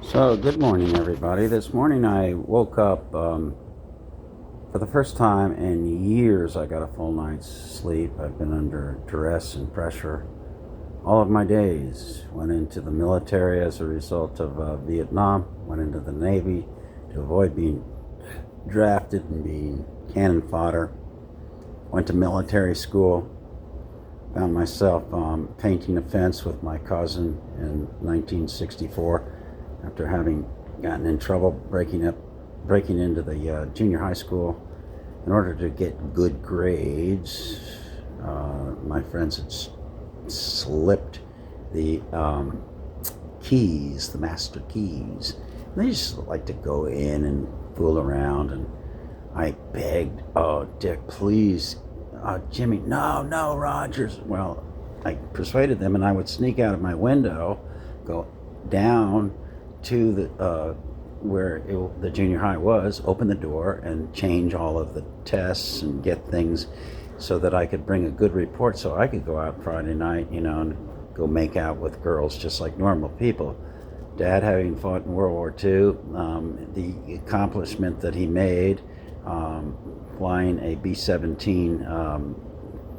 So, good morning, everybody. This morning I woke up for the first time in years. I got a full night's sleep. I've been under duress and pressure all of my days. Went into the military as a result of Vietnam, went into the Navy to avoid being drafted and being cannon fodder. Went to military school, found myself painting a fence with my cousin in 1964 after having gotten in trouble breaking into the junior high school in order to get good grades. My friends had slipped the keys, the master keys. And they just like to go in and fool around, and I begged, "Oh, Dick, please, Jimmy, no, Rogers." Well, I persuaded them, and I would sneak out of my window, go down to where the junior high was, open the door, and change all of the tests and get things so that I could bring a good report, so I could go out Friday night, and go make out with girls just like normal people. Dad, having fought in World War II, the accomplishment that he made, flying a B-17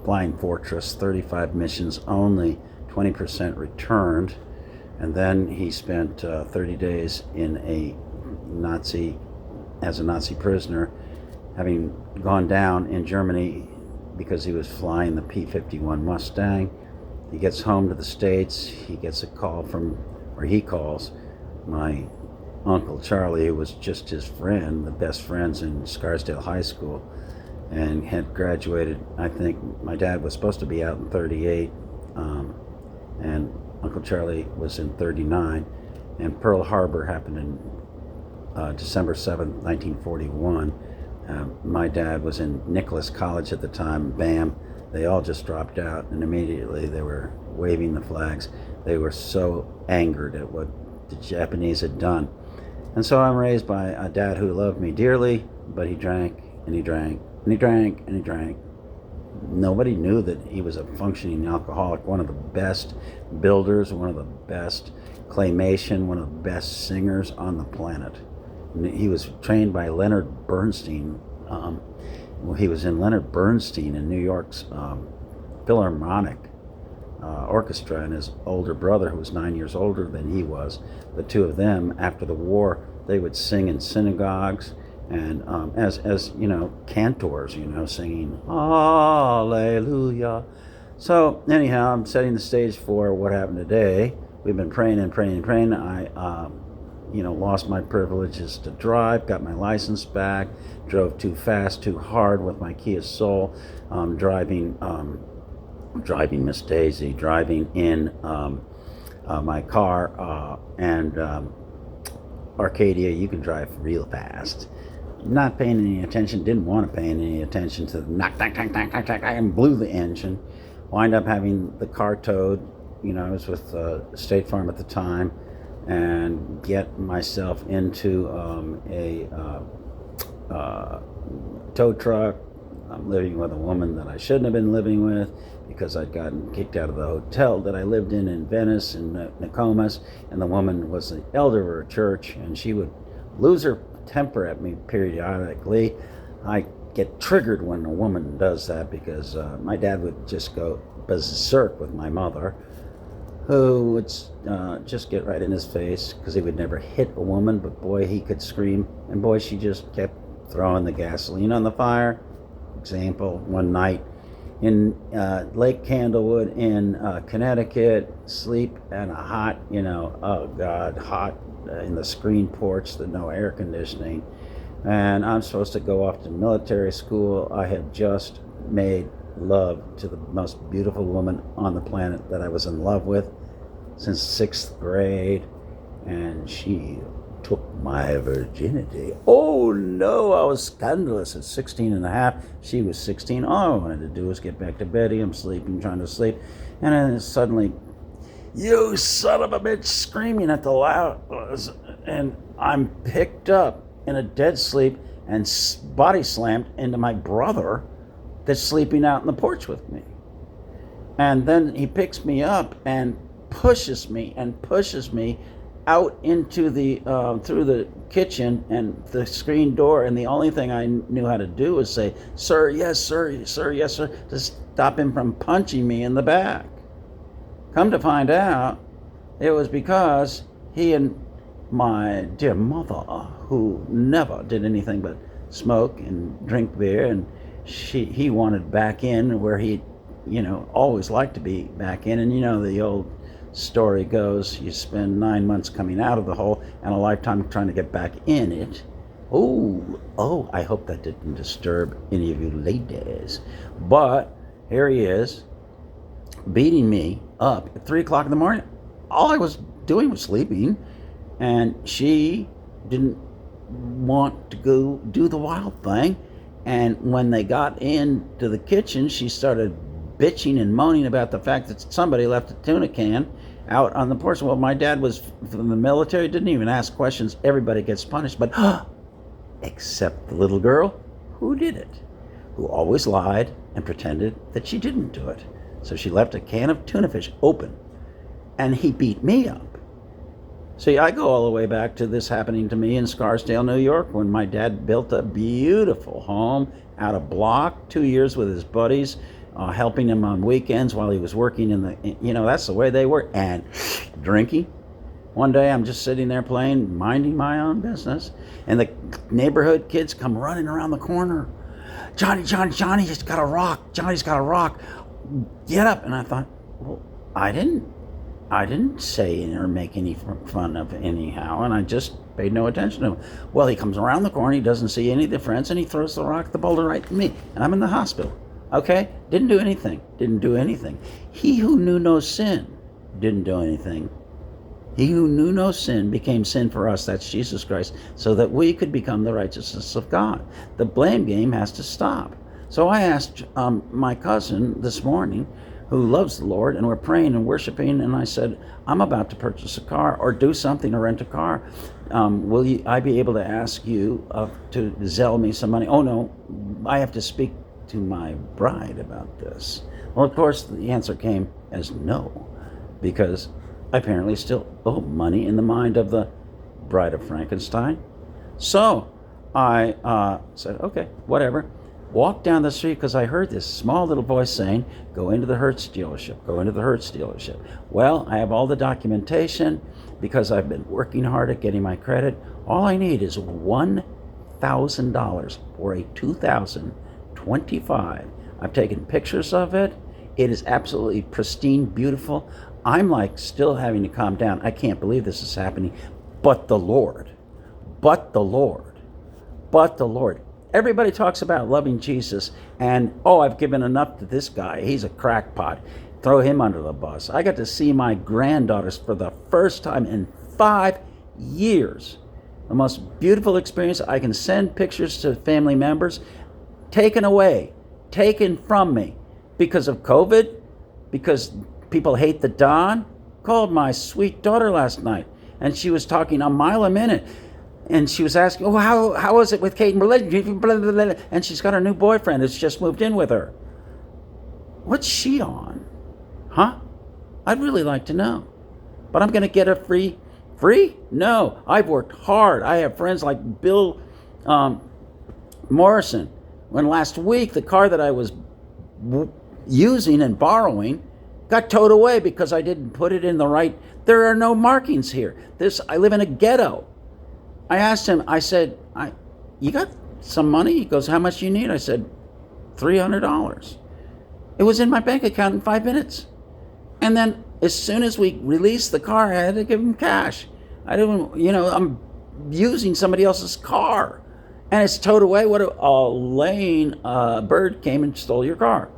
Flying Fortress, 35 missions, only 20% returned. And then he spent 30 days as a Nazi prisoner, having gone down in Germany because he was flying the P-51 Mustang. He gets home to the States. He gets a call he calls my Uncle Charlie, who was just his friend, the best friends in Scarsdale High School, and had graduated. I think my dad was supposed to be out in 38, and Uncle Charlie was in 39, and Pearl Harbor happened in December 7th, 1941. My dad was in Nicholas College at the time. Bam, they all just dropped out, and immediately they were waving the flags. They were so angered at what the Japanese had done. And so I'm raised by a dad who loved me dearly, but he drank, and he drank, and he drank, and he drank. Nobody knew that he was a functioning alcoholic, one of the best builders, one of the best claymation, one of the best singers on the planet. He was trained by Leonard Bernstein. He was in Leonard Bernstein in New York's Philharmonic Orchestra, and his older brother, who was 9 years older than he was, the two of them, after the war, they would sing in synagogues, and as cantors, singing hallelujah. So anyhow, I'm setting the stage for what happened today. We've been praying and praying and praying. I lost my privileges to drive, got my license back, drove too fast, too hard with my Kia Soul, driving Miss Daisy, driving in my car, and Arcadia, you can drive real fast. Not paying any attention, didn't want to pay any attention to the knock, and blew the engine. Wind up having the car towed. I was with State Farm at the time, and get myself into a tow truck. I'm living with a woman that I shouldn't have been living with because I'd gotten kicked out of the hotel that I lived in Venice, in Nokomis, and the woman was the elder of her church, and she would lose her temper at me periodically. I get triggered when a woman does that because my dad would just go berserk with my mother, who would just get right in his face because he would never hit a woman, but boy, he could scream, and boy, she just kept throwing the gasoline on the fire. Example, one night in Lake Candlewood in Connecticut, sleep in a hot, hot in the screen porch, no air conditioning, and I'm supposed to go off to military school. I had just made love to the most beautiful woman on the planet that I was in love with since 6th grade, and she took my virginity. Oh no, I was scandalous at 16 and a half. She was 16. All I wanted to do was get back to bed. I'm sleeping, trying to sleep, and then suddenly, "You son of a bitch," screaming at the loud, and I'm picked up in a dead sleep and body slammed into my brother that's sleeping out in the porch with me. And then he picks me up and pushes me out into the through the kitchen and the screen door, and the only thing I knew how to do was say, "Sir, yes, sir, sir, yes, sir," to stop him from punching me in the back. Come to find out, it was because he and my dear mother, who never did anything but smoke and drink beer, and he wanted back in where he, always liked to be back in. And the old story goes, you spend 9 months coming out of the hole and a lifetime trying to get back in it. Oh, I hope that didn't disturb any of you ladies. But here he is, beating me up at 3 o'clock in the morning. All I was doing was sleeping, and she didn't want to go do the wild thing. And when they got into the kitchen, she started bitching and moaning about the fact that somebody left a tuna can out on the porch. Well, my dad was from the military, didn't even ask questions. Everybody gets punished, but except the little girl who did it, who always lied and pretended that she didn't do it. So she left a can of tuna fish open, and he beat me up. See, I go all the way back to this happening to me in Scarsdale, New York, when my dad built a beautiful home out of block, 2 years with his buddies, helping him on weekends while he was working in the, that's the way they were, and drinking. One day I'm just sitting there playing, minding my own business, and the neighborhood kids come running around the corner. Johnny's got a rock. Johnny's got a rock. Get up. And I thought, well, I didn't say or make any fun of anyhow, and I just paid no attention to him. Well, he comes around the corner, he doesn't see any of the friends, and he throws the boulder right at me, and I'm in the hospital. Okay? Didn't do anything. He who knew no sin didn't do anything. He who knew no sin became sin for us, that's Jesus Christ, so that we could become the righteousness of God. The blame game has to stop. So I asked my cousin this morning, who loves the Lord, and we're praying and worshiping, and I said, I'm about to purchase a car or do something or rent a car. Will I be able to ask you to Zelle me some money? Oh no, I have to speak to my bride about this. Well, of course, the answer came as no, because I apparently still owe money in the mind of the Bride of Frankenstein. So I said, okay, whatever. Walked down the street because I heard this small little voice saying, go into the Hertz dealership. Well, I have all the documentation because I've been working hard at getting my credit. All I need is $1,000 for a 2025. I've taken pictures of it. It is absolutely pristine, beautiful. I'm like still having to calm down. I can't believe this is happening. But the Lord. Everybody talks about loving Jesus and, I've given enough to this guy. He's a crackpot. Throw him under the bus. I got to see my granddaughters for the first time in 5 years. The most beautiful experience. I can send pictures to family members. Taken from me because of COVID, because people hate the Don. Called my sweet daughter last night, and she was talking a mile a minute. And she was asking, how is it with Kate and relationship? And she's got her new boyfriend who's just moved in with her. What's she on? Huh? I'd really like to know. But I'm going to get a free? No, I've worked hard. I have friends like Bill Morrison. When last week the car that I was using and borrowing got towed away because I didn't put it in the right. There are no markings here. I live in a ghetto. I asked him, I said, you got some money? He goes, how much do you need? I said, $300. It was in my bank account in 5 minutes. And then as soon as we released the car, I had to give him cash. I'm using somebody else's car. And it's towed away. A bird came and stole your car.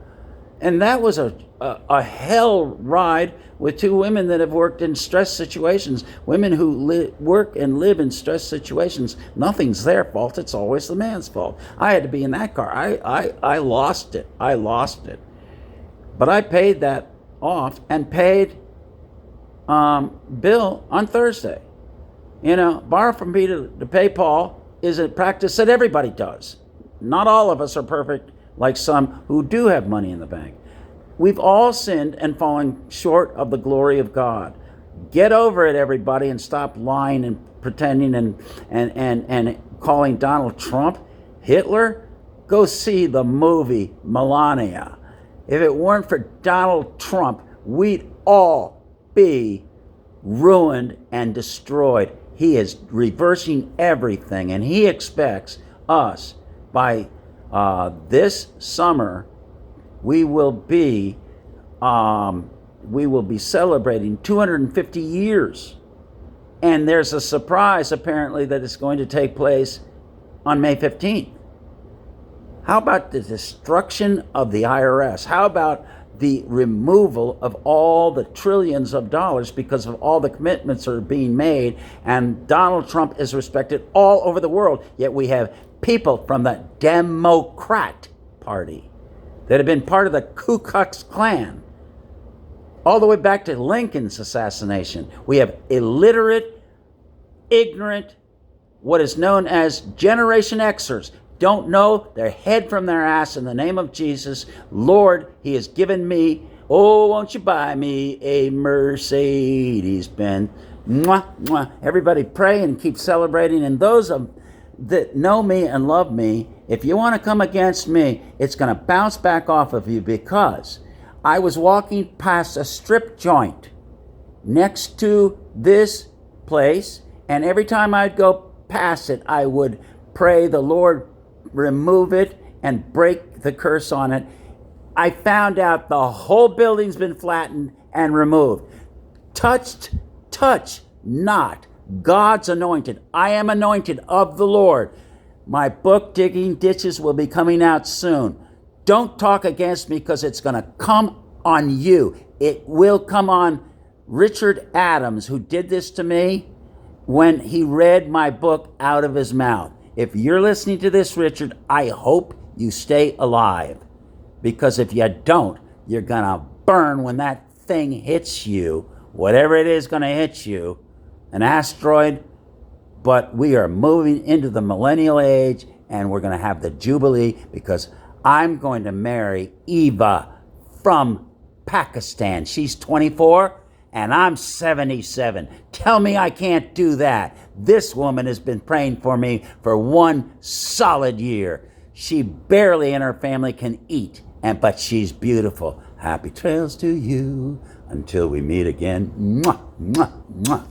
And that was a hell ride with two women that have worked in stress situations. Women who work and live in stress situations. Nothing's their fault. It's always the man's fault. I had to be in that car. I lost it. But I paid that off and paid Bill on Thursday. Borrow from me to pay Paul is a practice that everybody does. Not all of us are perfect like some who do have money in the bank. We've all sinned and fallen short of the glory of God. Get over it, everybody, and stop lying and pretending and calling Donald Trump Hitler. Go see the movie Melania. If it weren't for Donald Trump, we'd all be ruined and destroyed. He is reversing everything, and he expects us by this summer. We will be celebrating 250 years, and there's a surprise apparently that is going to take place on May 15th. How about the destruction of the IRS? How about the removal of all the trillions of dollars because of all the commitments that are being made? And Donald Trump is respected all over the world, yet we have people from the Democrat Party that have been part of the Ku Klux Klan all the way back to Lincoln's assassination. We have illiterate, ignorant, what is known as Generation Xers. Don't know their head from their ass. In the name of Jesus, Lord, he has given me, oh, won't you buy me a Mercedes-Benz? Mwah, mwah. Everybody pray and keep celebrating. And those that know me and love me, if you want to come against me, it's going to bounce back off of you, because I was walking past a strip joint next to this place, and every time I'd go past it, I would pray the Lord remove it and break the curse on it. I found out the whole building's been flattened and removed. Touch not God's anointed. I am anointed of the Lord. My book, Digging Ditches, will be coming out soon. Don't talk against me, because it's going to come on you. It will come on Richard Adams, who did this to me when he read my book out of his mouth. If you're listening to this, Richard, I hope you stay alive, because if you don't, you're going to burn when that thing hits you, whatever it is going to hit you, an asteroid. But we are moving into the millennial age, and we're going to have the Jubilee, because I'm going to marry Eva from Pakistan. She's 24. And I'm 77. Tell me I can't do that. This woman has been praying for me for 1 solid year. She barely in her family can eat, but she's beautiful. Happy trails to you until we meet again. Mwah, mwah, mwah.